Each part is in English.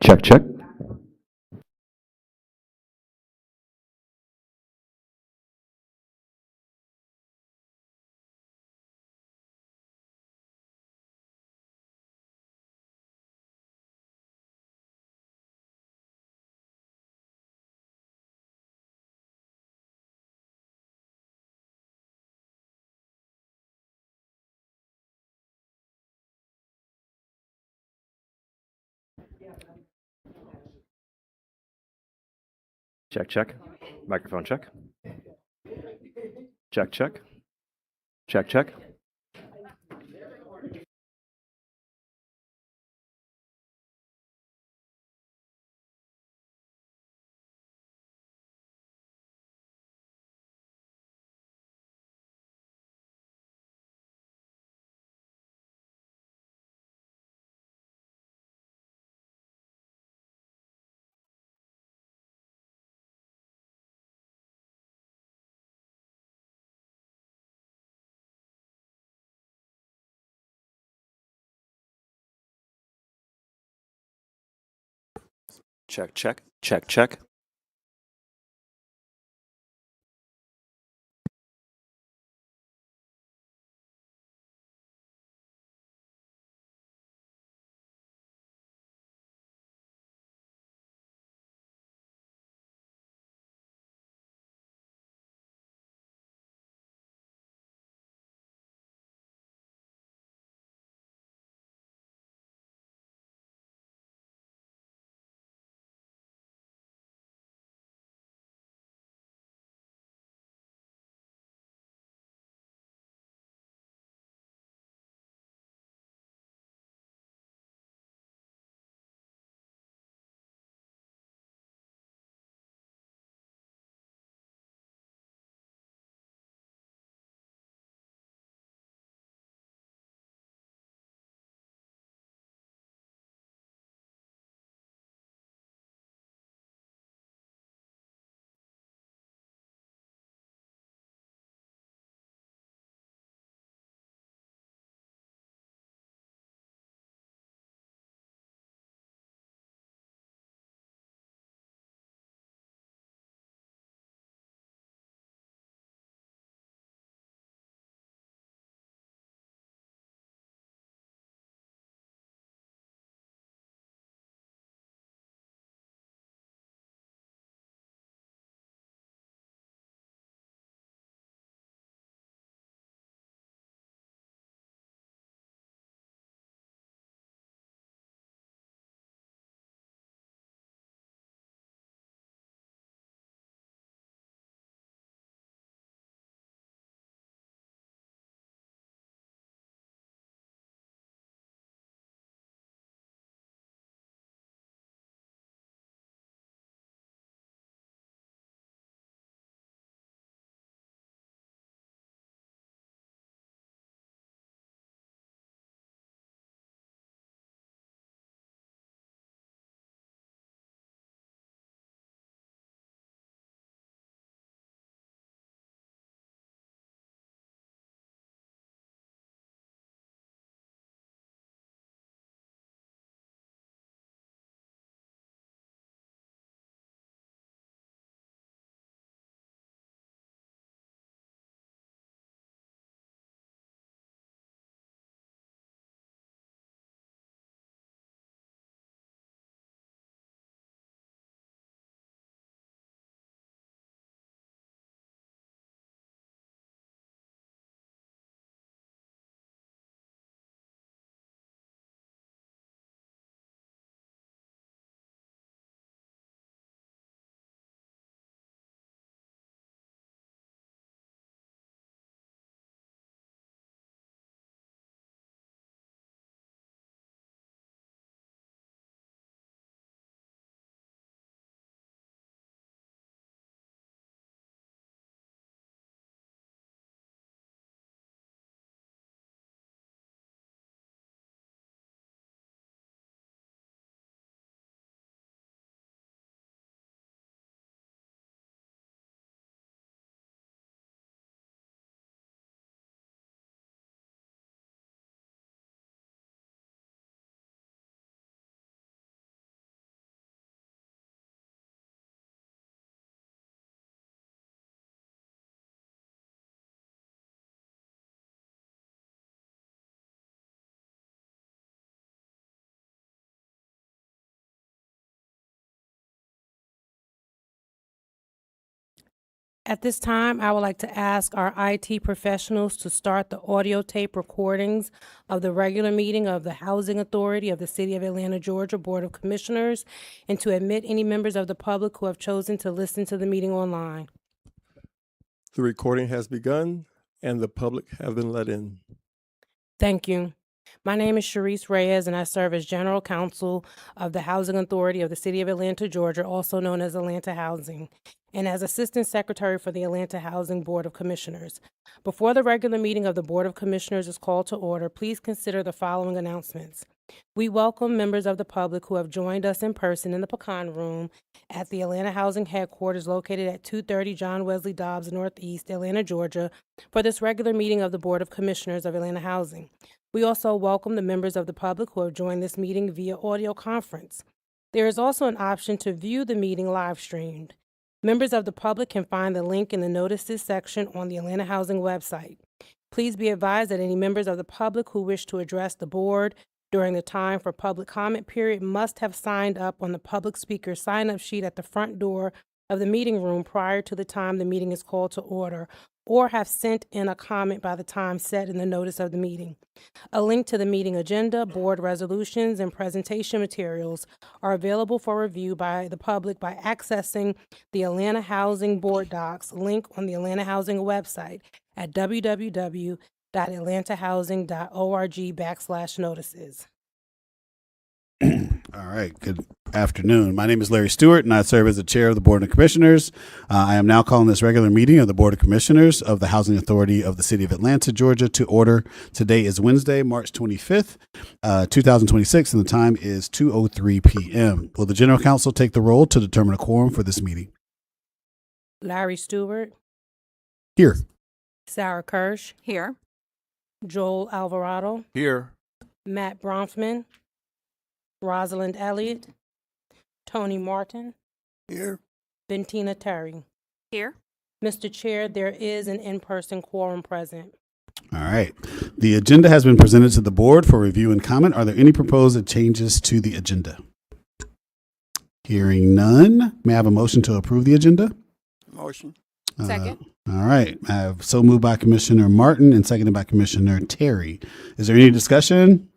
Check, check. Check, check. Microphone check. Check, check. Check, check. Check, check. Check, check. At this time, I would like to ask our IT professionals to start the audio tape recordings of the regular meeting of the Housing Authority of the City of Atlanta, Georgia Board of Commissioners, and to admit any members of the public who have chosen to listen to the meeting online. The recording has begun and the public have been let in. Thank you. My name is Sharice Reyes, and I serve as General Counsel of the Housing Authority of the City of Atlanta, Georgia, also known as Atlanta Housing, and as Assistant Secretary for the Atlanta Housing Board of Commissioners. Before the regular meeting of the Board of Commissioners is called to order, please consider the following announcements. We welcome members of the public who have joined us in person in the Pecan Room at the Atlanta Housing Headquarters located at 230 John Wesley Dobbs Northeast, Atlanta, Georgia, for this regular meeting of the Board of Commissioners of Atlanta Housing. We also welcome the members of the public who have joined this meeting via audio conference. There is also an option to view the meeting live streamed. Members of the public can find the link in the notices section on the Atlanta Housing website. Please be advised that any members of the public who wish to address the board during the time for public comment period must have signed up on the public speaker sign-up sheet at the front door of the meeting room prior to the time the meeting is called to order, or have sent in a comment by the time set in the notice of the meeting. A link to the meeting agenda, board resolutions, and presentation materials are available for review by the public by accessing the Atlanta Housing Board Docs link on the Atlanta Housing website at www.atlantahousing.org/notices. All right. Good afternoon. My name is Larry Stewart, and I serve as the chair of the Board of Commissioners. I am now calling this regular meeting of the Board of Commissioners of the Housing Authority of the City of Atlanta, Georgia, to order. Today is Wednesday, March 25th, 2026, and the time is 2:03 p.m. Will the General Counsel take the roll to determine a quorum for this meeting? Larry Stewart, Here. Sarah Kirsch, Here. Joel Alvarado, Here. Matt Bronfman, Rosalind Elliott, Tony Martin, Here. Bentina Terry. Here. Mr. Chair, there is an in-person quorum present. All right. The agenda has been presented to the board for review and comment. Are there any proposed changes to the agenda? Hearing none, may I have a motion to approve the agenda? Motion. Second. All right. I have so moved by Commissioner Martin and seconded by Commissioner Terry. Is there any discussion?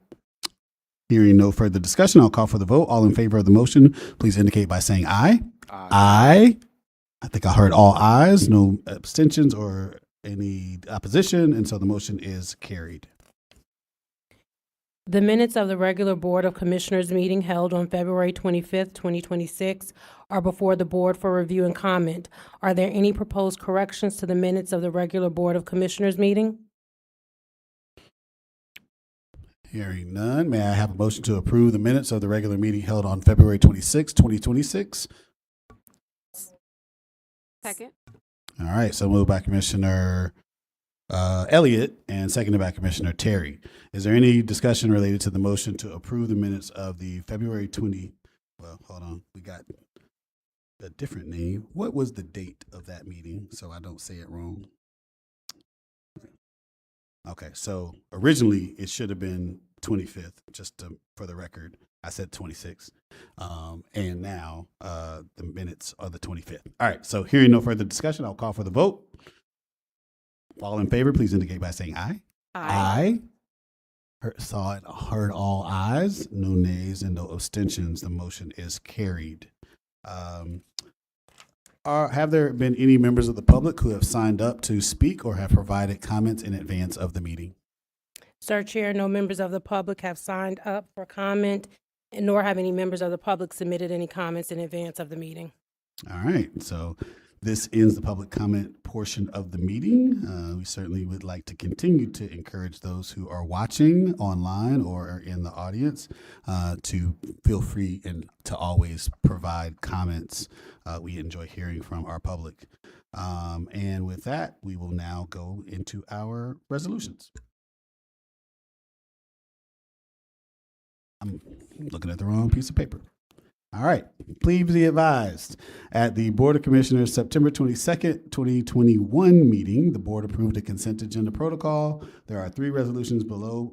Hearing no further discussion, I'll call for the vote. All in favor of the motion, please indicate by saying aye. Aye. I think I heard all ayes, no abstentions or any opposition, and so the motion is carried. The minutes of the regular Board of Commissioners meeting held on February 25th, 2026 are before the board for review and comment. Are there any proposed corrections to the minutes of the regular Board of Commissioners meeting? Hearing none, may I have a motion to approve the minutes of the regular meeting held on February 26, 2026? Second. All right, so moved by Commissioner Elliott and seconded by Commissioner Terry. Is there any discussion related to the motion to approve the minutes of the February 20? Well, hold on, we got a different name. What was the date of that meeting so I don't say it wrong? Okay, so originally it should have been 25th, for the record. I said 26th. And now the minutes are the 25th. All right, so hearing no further discussion, I'll call for the vote. All in favor, please indicate by saying aye. Aye. Heard all ayes, no nays, and no abstentions. The motion is carried. Have there been any members of the public who have signed up to speak or have provided comments in advance of the meeting? Sir Chair, no members of the public have signed up for comment, nor have any members of the public submitted any comments in advance of the meeting. All right, so this ends the public comment portion of the meeting. We certainly would like to continue to encourage those who are watching online or are in the audience to feel free and to always provide comments. We enjoy hearing from our public. And with that, we will now go into our resolutions. I'm looking at the wrong piece of paper. All right. Please be advised, at the Board of Commissioners September 22nd, 2021 meeting, the board approved a consent agenda protocol. There are 3 resolutions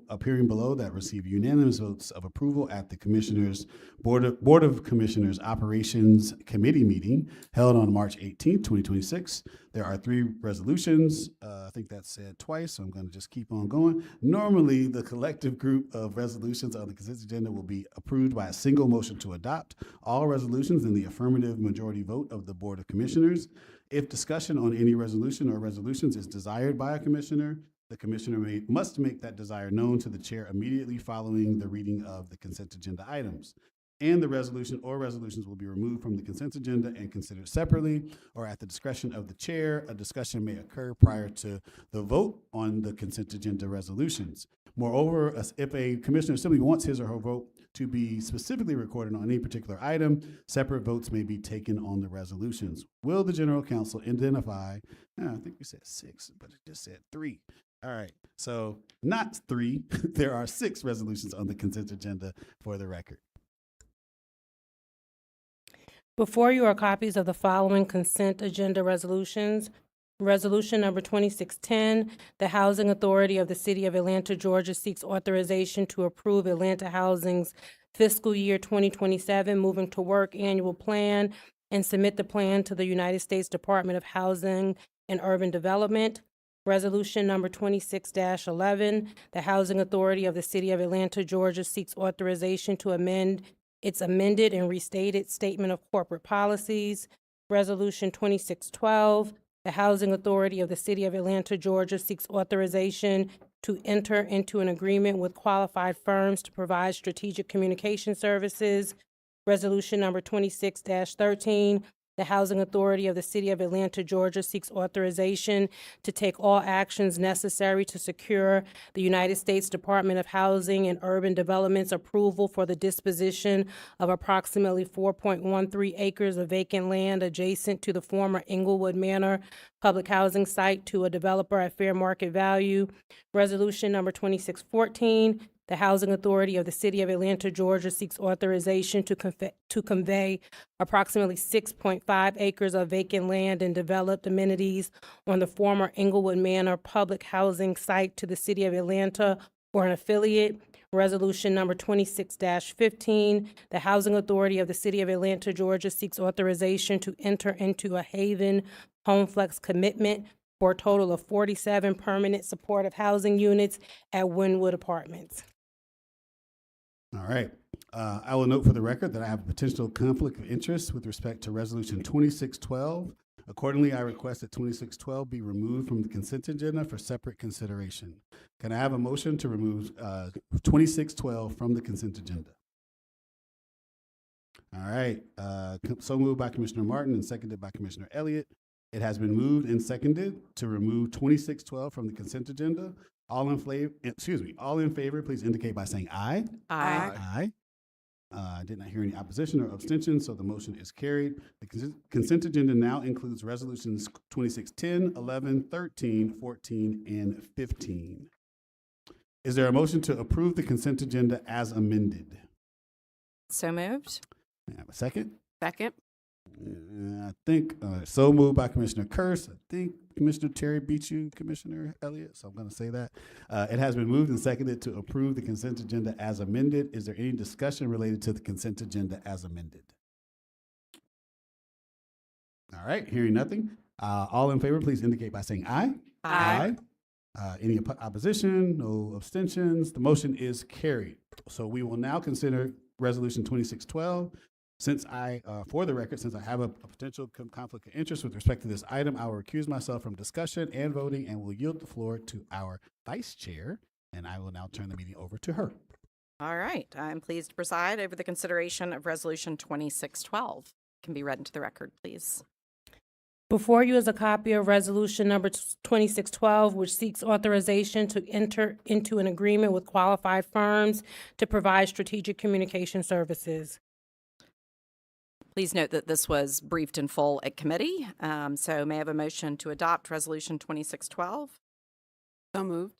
appearing below that receive unanimous votes of approval at the Commissioners Board of Commissioners Operations Committee meeting held on March 18th, 2026. There are 3 resolutions. I think that's said twice, so I'm going to just keep on going. Normally, the collective group of resolutions on the consent agenda will be approved by a single motion to adopt all resolutions in the affirmative majority vote of the Board of Commissioners. If discussion on any resolution or resolutions is desired by a commissioner, the commissioner must make that desire known to the chair immediately following the reading of the consent agenda items. And the resolution or resolutions will be removed from the consent agenda and considered separately, or at the discretion of the chair. A discussion may occur prior to the vote on the consent agenda resolutions. Moreover, if a commissioner simply wants his or her vote to be specifically recorded on any particular item, separate votes may be taken on the resolutions. Will the general counsel identify, I think we said 6, but it just said 3. All right, so not 3, there are 6 resolutions on the consent agenda for the record. Before you are copies of the following consent agenda resolutions. Resolution number 2610, the Housing Authority of the City of Atlanta, Georgia seeks authorization to approve Atlanta Housing's fiscal year 2027 Moving to Work annual plan and submit the plan to the United States Department of Housing and Urban Development. Resolution number 26-11, the Housing Authority of the City of Atlanta, Georgia seeks authorization to amend its amended and restated Statement of Corporate Policies. Resolution 2612, the Housing Authority of the City of Atlanta, Georgia seeks authorization to enter into an agreement with qualified firms to provide strategic communication services. Resolution number 26-13, the Housing Authority of the City of Atlanta, Georgia seeks authorization to take all actions necessary to secure the United States Department of Housing and Urban Development's approval for the disposition of approximately 4.13 acres of vacant land adjacent to the former Inglewood Manor public housing site to a developer at fair market value. Resolution number 2614, the Housing Authority of the City of Atlanta, Georgia seeks authorization to convey approximately 6.5 acres of vacant land and developed amenities on the former Inglewood Manor public housing site to the City of Atlanta or an affiliate. Resolution number 26-15, the Housing Authority of the City of Atlanta, Georgia seeks authorization to enter into a Haven HomeFlex commitment for a total of 47 permanent supportive housing units at Wynwood Apartments. All right. I will note for the record that I have a potential conflict of interest with respect to Resolution 2612. Accordingly, I request that 2612 be removed from the consent agenda for separate consideration. Can I have a motion to remove 2612 from the consent agenda? All right. So moved by Commissioner Martin and seconded by Commissioner Elliott. It has been moved and seconded to remove 2612 from the consent agenda. All in favor, please indicate by saying aye. Aye. Aye. I did not hear any opposition or abstention, so the motion is carried. The consent agenda now includes resolutions 2610, 11, 13, 14, and 15. Is there a motion to approve the consent agenda as amended? So moved. May I have a second? Second. I think so moved by Commissioner Curse. I think Commissioner Terry beat you, Commissioner Elliott, so I'm going to say that. It has been moved and seconded to approve the consent agenda as amended. Is there any discussion related to the consent agenda as amended? All right, hearing nothing. All in favor, please indicate by saying aye. Aye. Any opposition? No abstentions? The motion is carried. So we will now consider Resolution 2612. For the record, since I have a potential conflict of interest with respect to this item, I will recuse myself from discussion and voting and will yield the floor to our vice chair, and I will now turn the meeting over to her. All right. I'm pleased to preside over the consideration of Resolution 2612. Can be read into the record, please. Before you is a copy of Resolution number 2612, which seeks authorization to enter into an agreement with qualified firms to provide strategic communication services. Please note that this was briefed in full at committee. So may I have a motion to adopt Resolution 2612? So moved.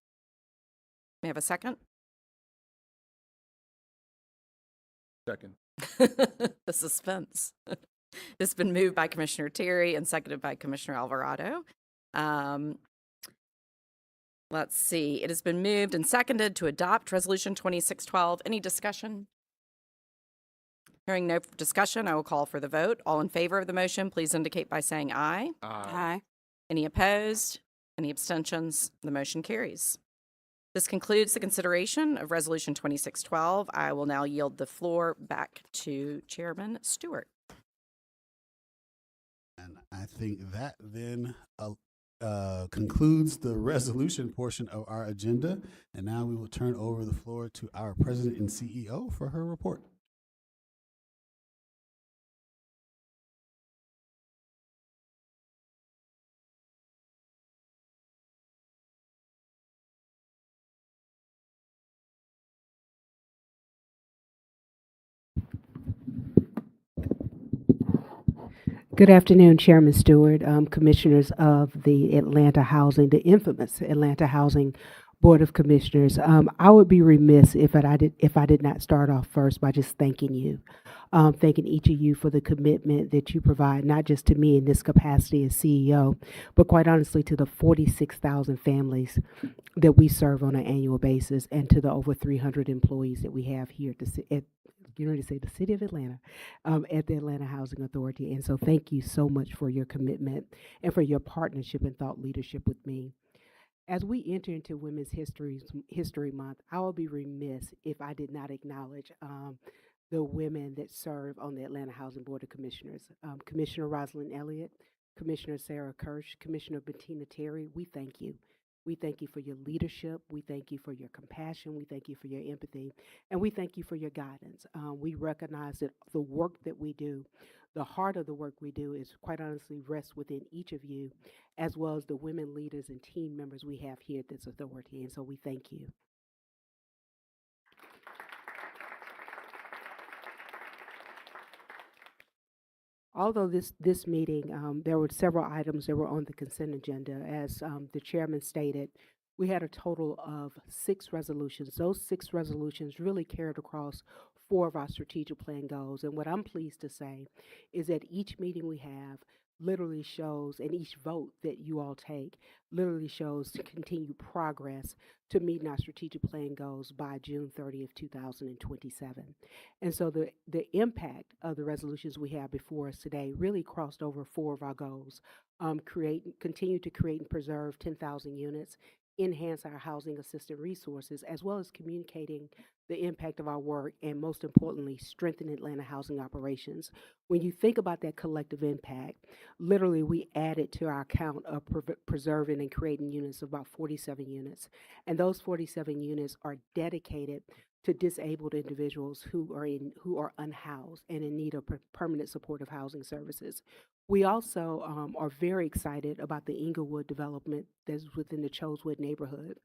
May I have a second? Second. The suspense. It's been moved by Commissioner Terry and seconded by Commissioner Alvarado. Let's see. It has been moved and seconded to adopt Resolution 2612. Any discussion? Hearing no discussion, I will call for the vote. All in favor of the motion, please indicate by saying aye. Aye. Any opposed? Any abstentions? The motion carries. This concludes the consideration of Resolution 2612. I will now yield the floor back to Chairman Stewart. And I think that then concludes the resolution portion of our agenda. And now we will turn over the floor to our President and CEO for her report. Good afternoon, Chairman Stewart, Commissioners of the Atlanta Housing, the infamous Atlanta Housing Board of Commissioners. I would be remiss if I did not start off first by just thanking you, thanking each of you for the commitment that you provide, not just to me in this capacity as CEO, but quite honestly to the 46,000 families that we serve on an annual basis, and to the over 300 employees that we have here at the city of Atlanta, at the Atlanta Housing Authority. And so thank you so much for your commitment and for your partnership and thought leadership with me. As we enter into Women's History Month, I will be remiss if I did not acknowledge the women that serve on the Atlanta Housing Board of Commissioners. Commissioner Rosalind Elliott, Commissioner Sarah Kirsch, Commissioner Bettina Terry, we thank you. We thank you for your leadership. We thank you for your compassion. We thank you for your empathy. And we thank you for your guidance. We recognize that the work that we do, the heart of the work we do, is quite honestly rests within each of you, as well as the women leaders and team members we have here at this authority. And so we thank you. Although this meeting, there were several items that were on the consent agenda. As the chairman stated, we had a total of 6 resolutions. Those 6 resolutions really carried across 4 of our strategic plan goals. And what I'm pleased to say is that each meeting we have literally shows, and each vote that you all take literally shows to continue progress to meeting our strategic plan goals by June 30th, 2027. And so the impact of the resolutions we have before us today really crossed over 4 of our goals. Continue to create and preserve 10,000 units, enhance our housing assistant resources, as well as communicating the impact of our work, and most importantly, strengthen Atlanta housing operations. When you think about that collective impact, literally we added to our count of preserving and creating units of about 47 units. And those 47 units are dedicated to disabled individuals who are unhoused and in need of permanent supportive housing services. We also are very excited about the Inglewood development that's within the Chosewood neighborhood.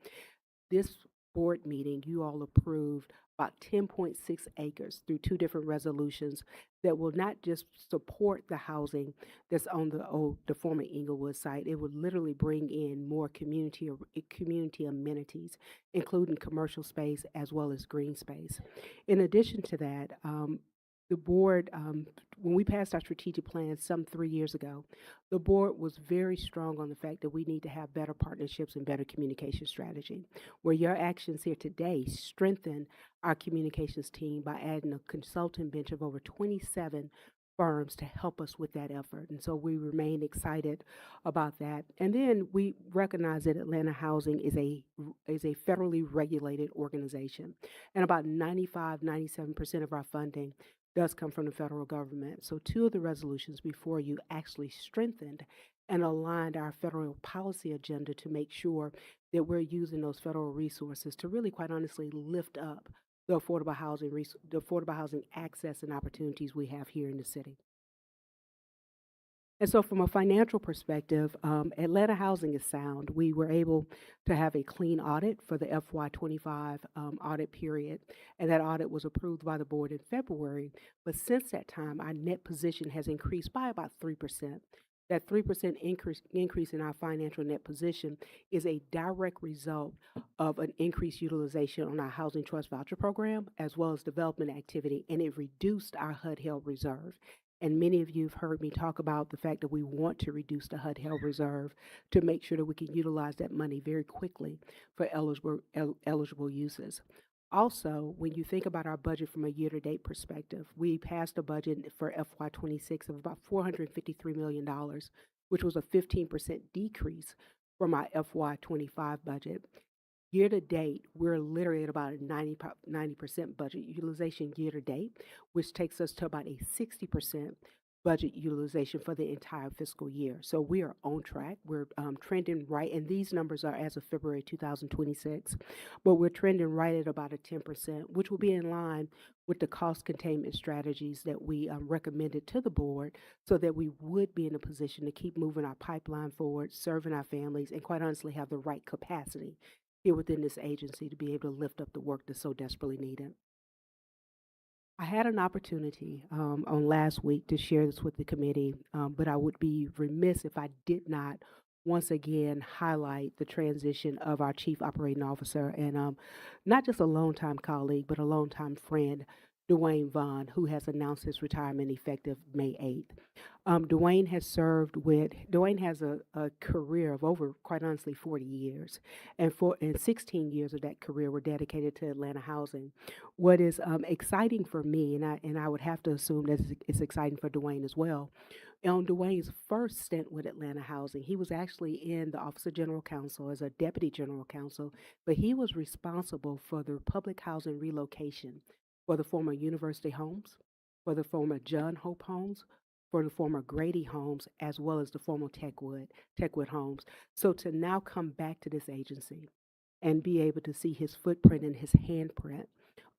This board meeting, you all approved about 10.6 acres through 2 different resolutions that will not just support the housing that's on the former Inglewood site. It would literally bring in more community amenities, including commercial space as well as green space. In addition to that, the board, when we passed our strategic plan some 3 years ago, the board was very strong on the fact that we need to have better partnerships and better communication strategy, where your actions here today strengthen our communications team by adding a consultant bench of over 27 firms to help us with that effort. And so we remain excited about that. And then we recognize that Atlanta Housing is a federally regulated organization, and about 97% of our funding does come from the federal government. So 2 of the resolutions before you actually strengthened and aligned our federal policy agenda to make sure that we're using those federal resources to really, quite honestly, lift up the affordable housing access and opportunities we have here in the city. And so from a financial perspective, Atlanta Housing is sound. We were able to have a clean audit for the FY25 audit period, and that audit was approved by the board in February. But since that time, our net position has increased by about 3%. That 3% increase in our financial net position is a direct result of an increased utilization on our Housing Trust Voucher Program as well as development activity, and it reduced our HUD held reserve. And many of you have heard me talk about the fact that we want to reduce the HUD held reserve to make sure that we can utilize that money very quickly for eligible uses. Also, when you think about our budget from a year-to-date perspective, we passed a budget for FY26 of about $453 million, which was a 15% decrease from our FY25 budget. Year-to-date, we're literally at about a 90% budget utilization year-to-date, which takes us to about a 60% budget utilization for the entire fiscal year. So we are on track. We're trending right, and these numbers are as of February 2026, but we're trending right at about a 10%, which will be in line with the cost containment strategies that we recommended to the board so that we would be in a position to keep moving our pipeline forward, serving our families, and quite honestly have the right capacity here within this agency to be able to lift up the work that's so desperately needed. I had an opportunity on last week to share this with the committee, but I would be remiss if I did not once again highlight the transition of our Chief Operating Officer and not just a longtime colleague, but a longtime friend, Dwayne Vaughn, who has announced his retirement effective May 8th. Dwayne has a career of over, quite honestly, 40 years, and 16 years of that career were dedicated to Atlanta housing. What is exciting for me, and I would have to assume that it's exciting for Dwayne as well. On Dwayne's first stint with Atlanta Housing, he was actually in the Office of General Counsel as a Deputy General Counsel, but he was responsible for the public housing relocation for the former University Homes, for the former John Hope Homes, for the former Grady Homes, as well as the former Techwood Homes. So to now come back to this agency and be able to see his footprint and his handprint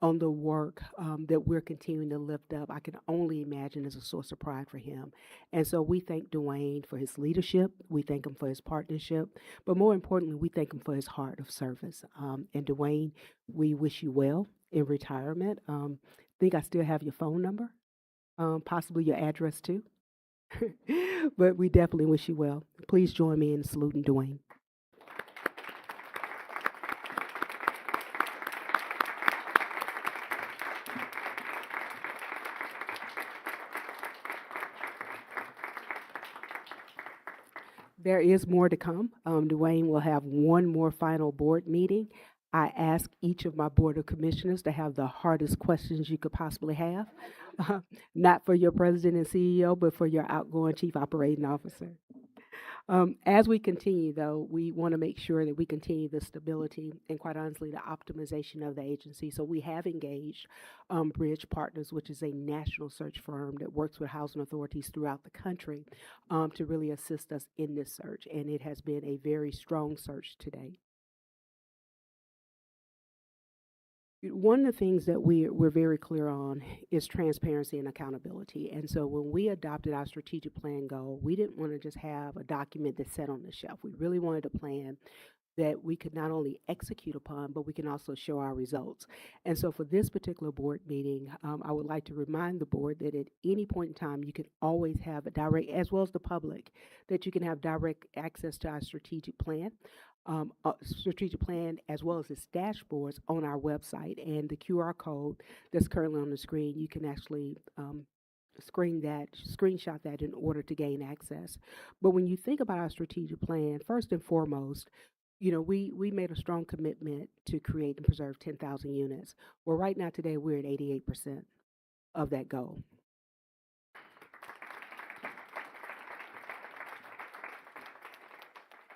on the work that we're continuing to lift up, I can only imagine is a source of pride for him. And so we thank Dwayne for his leadership. We thank him for his partnership. But more importantly, we thank him for his heart of service. And Dwayne, we wish you well in retirement. I think I still have your phone number, possibly your address too. But we definitely wish you well. Please join me in saluting Dwayne. There is more to come. Dwayne will have one more final board meeting. I ask each of my Board of Commissioners to have the hardest questions you could possibly have, not for your president and CEO, but for your outgoing Chief Operating Officer. As we continue, though, we want to make sure that we continue the stability and, quite honestly, the optimization of the agency. So we have engaged Bridge Partners, which is a national search firm that works with housing authorities throughout the country to really assist us in this search. And it has been a very strong search to date. One of the things that we're very clear on is transparency and accountability. And so when we adopted our strategic plan goal, we didn't want to just have a document that sat on the shelf. We really wanted a plan that we could not only execute upon, but we can also show our results. And so for this particular board meeting, I would like to remind the board that at any point in time, you can always have a direct, as well as the public, that you can have direct access to our strategic plan. As well as its dashboards on our website, and the QR code that's currently on the screen, you can actually screenshot that in order to gain access. But when you think about our strategic plan, first and foremost, we made a strong commitment to create and preserve 10,000 units. Well, right now today we're at 88% of that goal.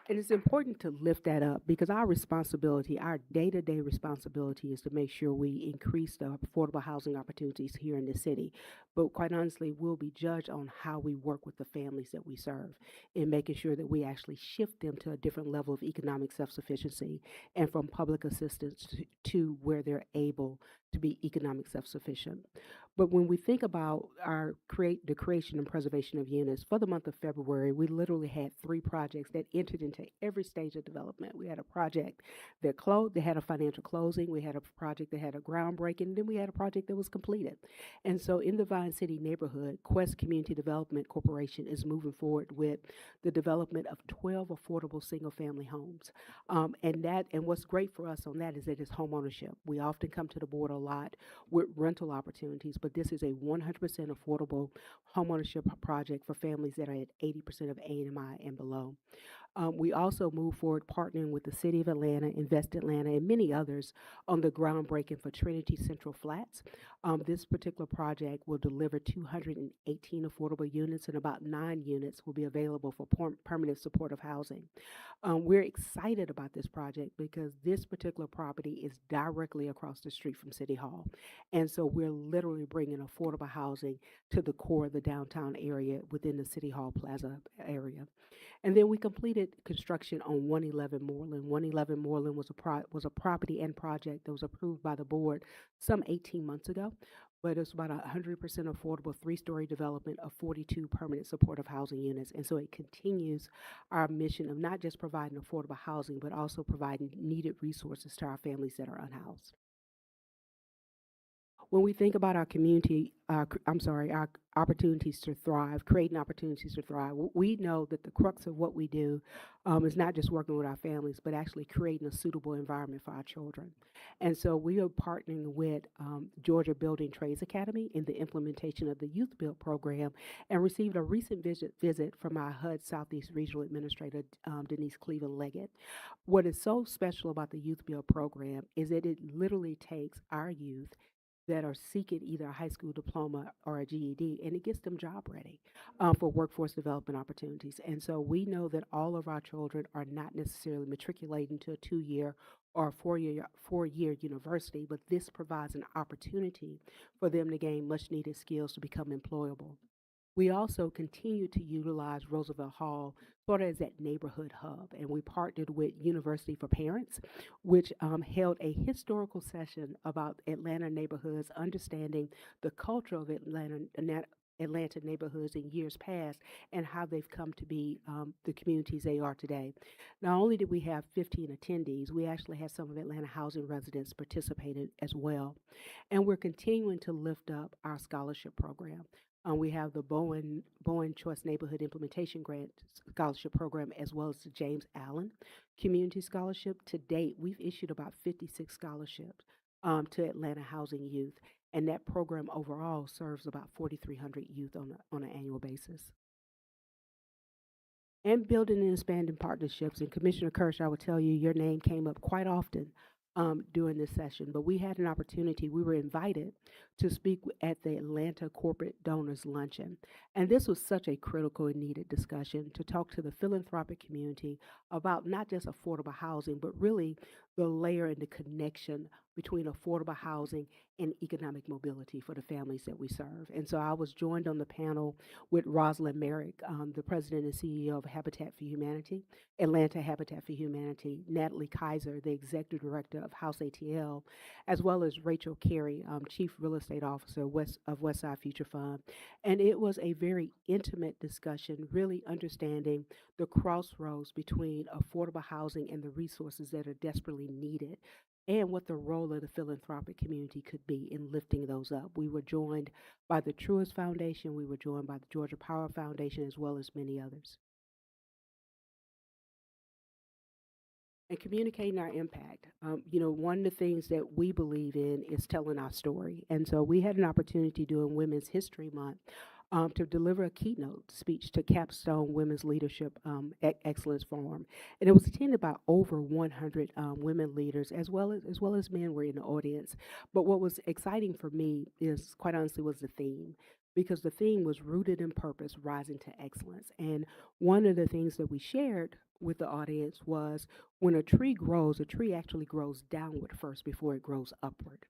And it's important to lift that up because our responsibility, our day-to-day responsibility is to make sure we increase the affordable housing opportunities here in the city. But quite honestly, we'll be judged on how we work with the families that we serve in making sure that we actually shift them to a different level of economic self-sufficiency and from public assistance to where they're able to be economic self-sufficient. But when we think about the creation and preservation of units, for the month of February, we literally had 3 projects that entered into every stage of development. We had a project that closed, that had a financial closing, we had a project that had a groundbreaking, and then we had a project that was completed. And so in the Vine City neighborhood, Quest Community Development Corporation is moving forward with the development of 12 affordable single-family homes. And what's great for us on that is that it's home ownership. We often come to the board a lot with rental opportunities, but this is a 100% affordable homeownership project for families that are at 80% of AMI and below. We also move forward partnering with the City of Atlanta, Invest Atlanta, and many others on the groundbreaking for Trinity Central Flats. This particular project will deliver 218 affordable units, and about 9 units will be available for permanent supportive housing. We're excited about this project because this particular property is directly across the street from City Hall. And so we're literally bringing affordable housing to the core of the downtown area within the City Hall Plaza area. And then we completed construction on 111 Moreland. 111 Moreland was a property and project that was approved by the board some 18 months ago, but it's about 100% affordable 3-story development of 42 permanent supportive housing units. And so it continues our mission of not just providing affordable housing, but also providing needed resources to our families that are unhoused. When we think about our community, our opportunities to thrive, creating opportunities to thrive, we know that the crux of what we do is not just working with our families, but actually creating a suitable environment for our children. And so we are partnering with Georgia Building Trades Academy in the implementation of the Youth Build program, and received a recent visit from our HUD Southeast Regional Administrator, Denise Cleveland-Leggett. What is so special about the Youth Build program is that it literally takes our youth that are seeking either a high school diploma or a GED, and it gets them job ready for workforce development opportunities. And so we know that all of our children are not necessarily matriculating to a 2-year or a four-year university, but this provides an opportunity for them to gain much needed skills to become employable. We also continue to utilize Roosevelt Hall sort of as that neighborhood hub, and we partnered with University for Parents, which held a historical session about Atlanta neighborhoods, understanding the culture of Atlanta neighborhoods in years past and how they've come to be the communities they are today. Not only did we have 15 attendees, we actually had some of Atlanta housing residents participated as well. And we're continuing to lift up our scholarship program. We have the Bowen Choice Neighborhood Implementation Grant Scholarship Program, as well as the James Allen Community Scholarship. To date, we've issued about 56 scholarships to Atlanta housing youth, and that program overall serves about 4,300 youth on an annual basis. And building and expanding partnerships, and Commissioner Kirsch, I will tell you, your name came up quite often during this session, but we had an opportunity. We were invited to speak at the Atlanta Corporate Donors Luncheon, and this was such a critical and needed discussion to talk to the philanthropic community about not just affordable housing, but really the layer and the connection between affordable housing and economic mobility for the families that we serve. And so I was joined on the panel with Rosalind Merrick, the president and CEO of Habitat for Humanity, Atlanta Habitat for Humanity, Natalie Kaiser, the executive director of House ATL, as well as Rachel Carey, chief real estate officer of Westside Future Fund. And it was a very intimate discussion, really understanding the crossroads between affordable housing and the resources that are desperately needed, and what the role of the philanthropic community could be in lifting those up. We were joined by the Truist Foundation, we were joined by the Georgia Power Foundation, as well as many others. And communicating our impact. One of the things that we believe in is telling our story. And so we had an opportunity during Women's History Month to deliver a keynote speech to Capstone Women's Leadership Excellence Forum, and it was attended by over 100 women leaders, as well as men were in the audience. But what was exciting for me is, quite honestly, was the theme, because the theme was rooted in purpose, rising to excellence. And one of the things that we shared with the audience was, when a tree grows, a tree actually grows downward first before it grows upward.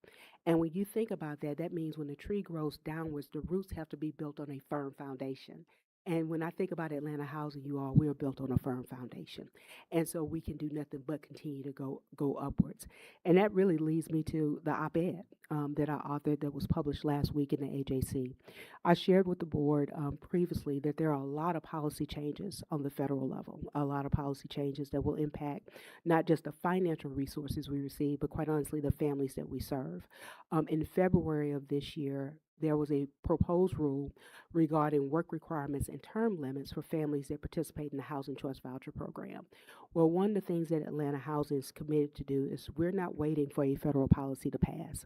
And when you think about that, that means when the tree grows downwards, the roots have to be built on a firm foundation. And when I think about Atlanta housing, you all, we are built on a firm foundation. And so we can do nothing but continue to go upwards. And that really leads me to the op-ed. that I authored that was published last week in the AJC. I shared with the board previously that there are a lot of policy changes on the federal level, a lot of policy changes that will impact not just the financial resources we receive, but quite honestly, the families that we serve. In February of this year, there was a proposed rule regarding work requirements and term limits for families that participate in the Housing Choice Voucher Program. Well, one of the things that Atlanta Housing is committed to do is we're not waiting for a federal policy to pass.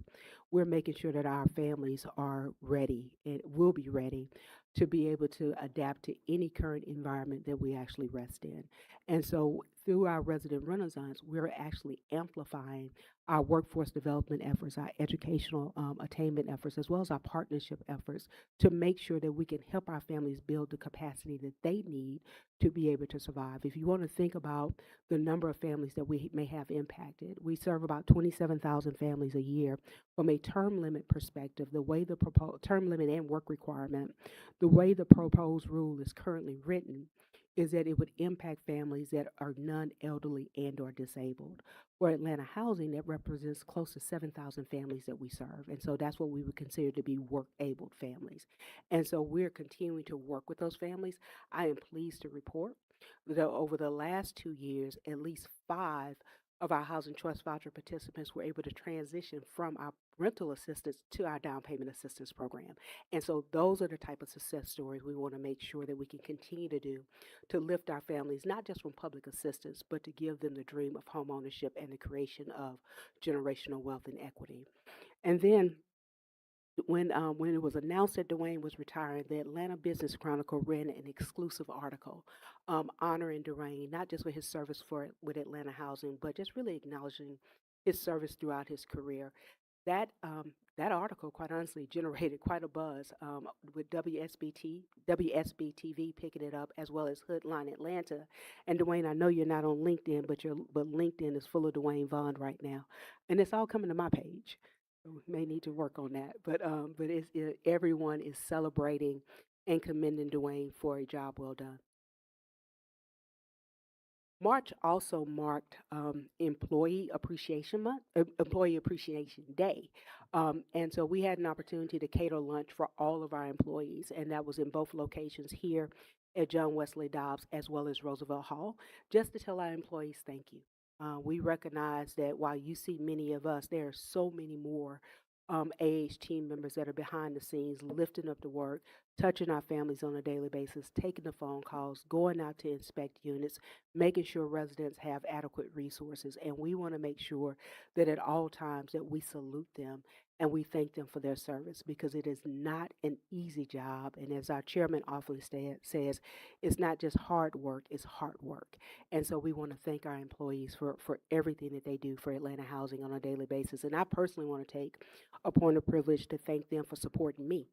We're making sure that our families are ready and will be ready to be able to adapt to any current environment that we actually rest in. And so through our resident renaissance, we're actually amplifying our workforce development efforts, our educational attainment efforts, as well as our partnership efforts to make sure that we can help our families build the capacity that they need to be able to survive. If you want to think about the number of families that we may have impacted, we serve about 27,000 families a year. From a term limit perspective, the way the term limit and work requirement, the way the proposed rule is currently written, is that it would impact families that are non-elderly and or disabled. For Atlanta Housing, that represents close to 7,000 families that we serve. And so that's what we would consider to be work-able families. And so we're continuing to work with those families. I am pleased to report that over the last 2 years, at least 5 of our Housing Choice Voucher participants were able to transition from our rental assistance to our down payment assistance program. And so those are the type of success stories we want to make sure that we can continue to do to lift our families, not just from public assistance, but to give them the dream of home ownership and the creation of generational wealth and equity. And then when it was announced that Dwayne was retiring, the Atlanta Business Chronicle ran an exclusive article honoring Dwayne, not just for his service with Atlanta Housing, but just really acknowledging his service throughout his career. That article, quite honestly, generated quite a buzz with WSB-TV picking it up, as well as Hoodline Atlanta. And Dwayne, I know you're not on LinkedIn, but LinkedIn is full of Dwayne Vaughn right now, and it's all coming to my page. We may need to work on that, but everyone is celebrating and commending Dwayne for a job well done. March also marked Employee Appreciation Month, Employee Appreciation Day, and so we had an opportunity to cater lunch for all of our employees, and that was in both locations here at John Wesley Dobbs as well as Roosevelt Hall, just to tell our employees thank you. We recognize that while you see many of us, there are so many more AH team members that are behind the scenes, lifting up the work, touching our families on a daily basis, taking the phone calls, going out to inspect units, making sure residents have adequate resources. And we want to make sure that at all times that we salute them and we thank them for their service, because it is not an easy job. And as our chairman often says, it's not just hard work, it's hard work. And so we want to thank our employees for everything that they do for Atlanta Housing on a daily basis. And I personally want to take a point of privilege to thank them for supporting me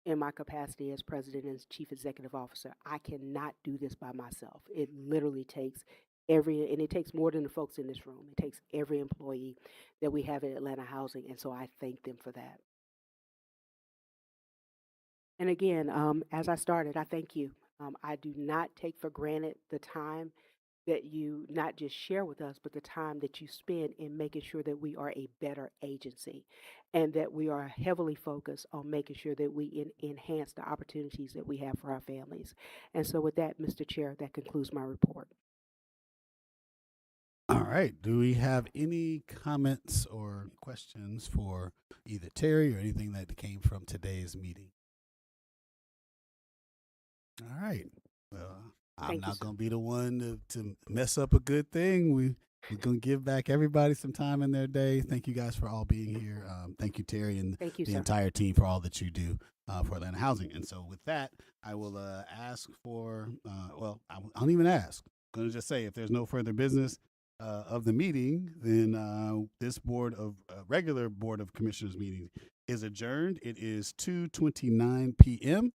in my capacity as president and chief executive officer. I cannot do this by myself. It literally takes and it takes more than the folks in this room. It takes every employee that we have at Atlanta Housing, and so I thank them for that. And again, as I started, I thank you. I do not take for granted the time that you not just share with us, but the time that you spend in making sure that we are a better agency and that we are heavily focused on making sure that we enhance the opportunities that we have for our families. And so with that, Mr. Chair, that concludes my report. All right. Do we have any comments or questions for either Terry or anything that came from today's meeting? All right. Well, I'm not going to be the one to mess up a good thing. We're going to give back everybody some time in their day. Thank you guys for all being here. Thank you, Terry, and Thank you, the sir. entire team for all that you do for Atlanta Housing. And so with that, I will ask for, I don't even ask. I'm going to just say, if there's no further business of the meeting, then this regular Board of Commissioners meeting is adjourned. It is 2:29 p.m.